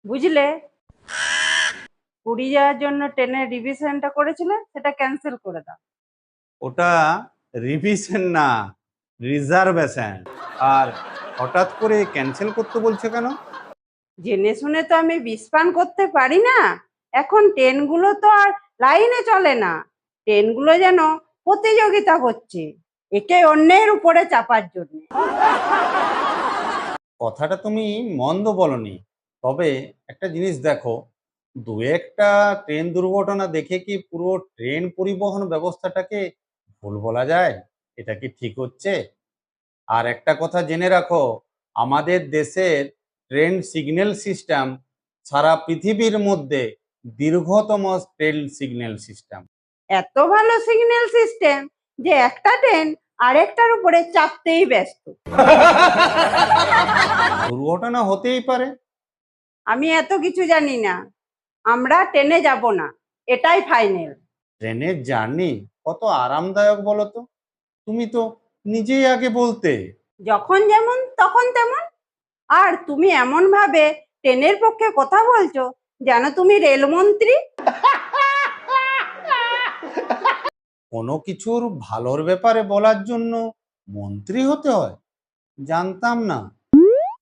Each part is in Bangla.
বুঝলে? পুরী যাওয়ার জন্য ট্রেনের রিভিশনটা করেছিলে, সেটা ক্যান্সেল করে দাও। ওটা রিভিশন না, রিজার্ভেশন। আর হঠাৎ করে ক্যান্সেল করতে বলছো কেন? জেনে শুনে তো আমি বিষপান করতে পারি না। এখন ট্রেনগুলো তো আর লাইনে চলে না, ট্রেনগুলো যেন প্রতিযোগিতা করছে একে অন্যের উপরে চাপার জন্য। কথাটা তুমি মন্দ বলনি, তবে একটা জিনিস দেখো, দু একটা ট্রেন দুর্ঘটনা দেখে কি পুরো ট্রেন পরিবহন ব্যবস্থাটাকে ভুল বলা যায়? এটা কি ঠিক হচ্ছে? আর একটা কথা জেনে রাখো, আমাদের দেশের ট্রেন সিগন্যাল সিস্টেম সারা পৃথিবীর মধ্যে দীর্ঘতম ট্রেন সিগন্যাল সিস্টেম। এত ভালো সিগন্যাল সিস্টেম যে একটা ট্রেন আরেকটার উপরে চাপতেই ব্যস্ত। দুর্ঘটনা হতেই পারে। আমি এত কিছু জানি না, আমরা ট্রেনে যাব না, এটাই ফাইনাল। ট্রেনের জার্নি কত আরামদায়ক বলো তো? তুমি তো নিজেই আগে বলতে। যখন যেমন তখন তেমন। আর তুমি এমন ভাবে ট্রেনের পক্ষে কথা বলছো যেন তুমি রেলমন্ত্রী। কোনো কিছুর ভালোর ব্যাপারে বলার জন্য মন্ত্রী হতে হয়? জানতাম না,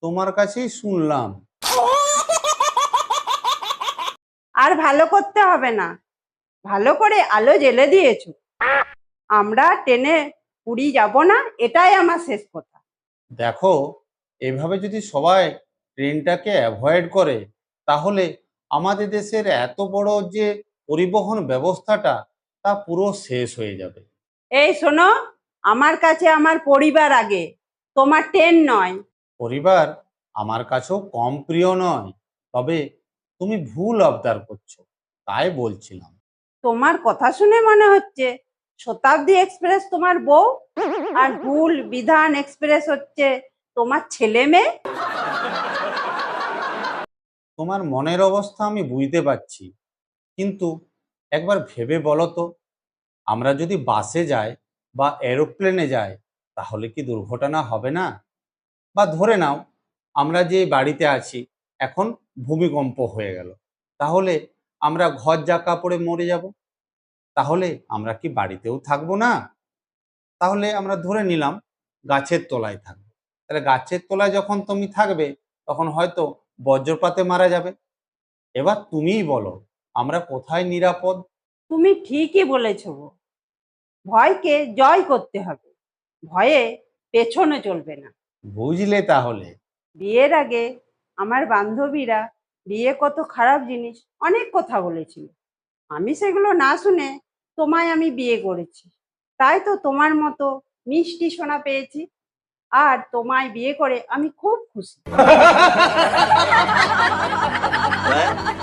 তোমার কাছেই শুনলাম। আর ভালো করতে হবে না, ভালো করে আলো জ্বেলে দিয়েছো। আমরা ট্রেনে পুরী যাব না, এটাই আমার শেষ কথা। দেখো, এভাবে যদি সবাই ট্রেনটাকে অ্যাভয়েড করে, তাহলে আমাদের দেশের এত বড় যে পরিবহন ব্যবস্থাটা তা পুরো শেষ হয়ে যাবে। এই শোনো, আমার কাছে আমার পরিবার আগে, তোমার ট্রেন নয়। পরিবার আমার কাছেও কম প্রিয় নয়, তবে তুমি ভুল আবদার করছো, তাই বলছিলাম। তোমার কথা শুনে মনে হচ্ছে শতাব্দী এক্সপ্রেস তোমার বউ, আর ভুল বিধান এক্সপ্রেস হচ্ছে তোমার ছেলে মেয়ে। তোমার মনের অবস্থা আমি বুঝতে পারছি, কিন্তু একবার ভেবে বলো তো, আমরা যদি বাসে যাই বা এরোপ্লেনে যাই, তাহলে কি দুর্ঘটনা হবে না? বা ধরে নাও, আমরা যে বাড়িতে আছি এখন ভূমিকম্প হয়ে গেল, তাহলে আমরা ঘর জাকা পড়ে মরে যাব, তাহলে আমরা কি বাড়িতেও থাকবো না? তাহলে আমরা ধরে নিলাম গাছের তলায় থাকবো। তাহলে গাছের তলায় যখন তুমি থাকবে, তখন হয়তো বজ্রপাতে মারা যাবে। এবার তুমিই বলো, আমরা কোথায় নিরাপদ? তুমি ঠিকই বলেছ গো। ভয়কে জয় করতে হবে, ভয়ে পেছনে চলবে না। বুঝলে তাহলে? বিয়ের আগে আমার বান্ধবীরা বিয়ে কত খারাপ জিনিস অনেক কথা বলেছিল, আমি সেগুলো না শুনে তোমায় আমি বিয়ে করেছি। তাই তো তোমার মতো মিষ্টি সোনা পেয়েছি, আর তোমায় বিয়ে করে আমি খুব খুশি।